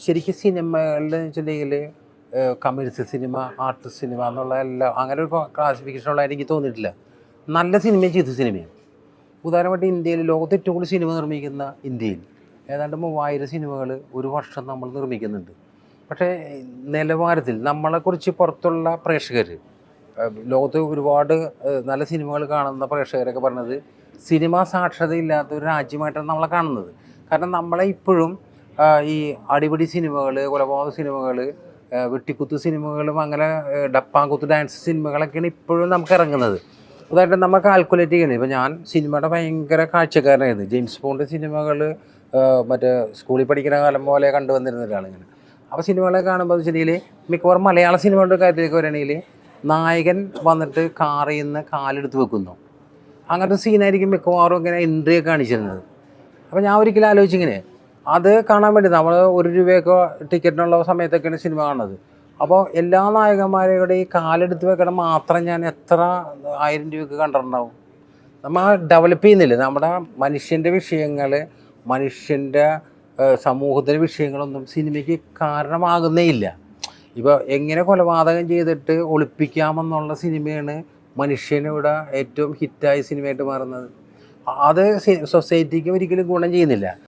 ശരിക്കും സിനിമകളിൽ വെച്ചിട്ടുണ്ടെങ്കിൽ കമേഴ്സ്യൽ സിനിമ, ആർട്ട് സിനിമ എന്നുള്ള എല്ലാം അങ്ങനെ ഒരു ക്ലാസിഫിക്കേഷൻ ഉള്ള എനിക്ക് തോന്നിയിട്ടില്ല. നല്ല സിനിമയും ചീത്ത സിനിമയും. ഉദാഹരണമായിട്ട് ഇന്ത്യയിൽ ലോകത്ത് ഏറ്റവും കൂടുതൽ സിനിമ നിർമ്മിക്കുന്ന ഇന്ത്യയിൽ ഏതാണ്ട് 3000 സിനിമകൾ ഒരു വർഷം നമ്മൾ നിർമ്മിക്കുന്നുണ്ട്. പക്ഷേ നിലവാരത്തിൽ നമ്മളെക്കുറിച്ച് പുറത്തുള്ള പ്രേക്ഷകർ, ലോകത്ത് ഒരുപാട് നല്ല സിനിമകൾ കാണുന്ന പ്രേക്ഷകരൊക്കെ പറഞ്ഞത് സിനിമാ സാക്ഷരതയില്ലാത്ത ഒരു രാജ്യമായിട്ടാണ് നമ്മളെ കാണുന്നത്. കാരണം നമ്മളെ ഇപ്പോഴും ഈ അടിപിടി സിനിമകൾ, കൊലപാതക സിനിമകൾ, വെട്ടിക്കുത്ത് സിനിമകളും അങ്ങനെ ഡപ്പാങ്കുത്ത് ഡാൻസ് സിനിമകളൊക്കെയാണ് ഇപ്പോഴും നമുക്ക് ഇറങ്ങുന്നത്. ഉദാഹരണം നമ്മൾ കാൽക്കുലേറ്റ് ചെയ്യണേ. ഇപ്പോൾ ഞാൻ സിനിമയുടെ ഭയങ്കര കാഴ്ചക്കാരനായിരുന്നു. ജെയിംസ് ബോണ്ട് സിനിമകൾ മറ്റേ സ്കൂളിൽ പഠിക്കുന്ന കാലം പോലെ കണ്ടുവന്നിരുന്ന ഒരാളിങ്ങനെ. അപ്പോൾ സിനിമകളെ കാണുമ്പോൾ വെച്ചിട്ടുണ്ടെങ്കിൽ മിക്കവാറും മലയാള സിനിമകളുടെ കാര്യത്തിലേക്ക് വരികയാണെങ്കിൽ നായകൻ വന്നിട്ട് കാറിൽ നിന്ന് കാലെടുത്ത് വെക്കുന്നു, അങ്ങനത്തെ സീനായിരിക്കും മിക്കവാറും ഇങ്ങനെ എൻട്രി ഒക്കെ കാണിച്ചിരുന്നത്. അപ്പോൾ ഞാൻ ഒരിക്കലും ആലോചിച്ചിങ്ങനെ അത് കാണാൻ വേണ്ടി നമ്മൾ 1 രൂപയൊക്കെ ടിക്കറ്റിനുള്ള സമയത്തൊക്കെയാണ് സിനിമ കാണുന്നത്. അപ്പോൾ എല്ലാ നായകന്മാരുടെ ഈ കാലെടുത്ത് വെക്കണം മാത്രം ഞാൻ എത്ര 1000 രൂപയ്ക്ക് കണ്ടിട്ടുണ്ടാവും. നമ്മൾ ഡെവലപ്പ് ചെയ്യുന്നില്ല നമ്മുടെ മനുഷ്യൻ്റെ വിഷയങ്ങൾ, മനുഷ്യൻ്റെ സമൂഹത്തിലെ വിഷയങ്ങളൊന്നും സിനിമയ്ക്ക് കാരണമാകുന്നേ ഇല്ല. ഇപ്പോൾ എങ്ങനെ കൊലപാതകം ചെയ്തിട്ട് ഒളിപ്പിക്കാമെന്നുള്ള സിനിമയാണ് മനുഷ്യനിവിടെ ഏറ്റവും ഹിറ്റായ സിനിമയായിട്ട് മാറുന്നത്. അത് സൊസൈറ്റിക്ക് ഒരിക്കലും ഗുണം ചെയ്യുന്നില്ല.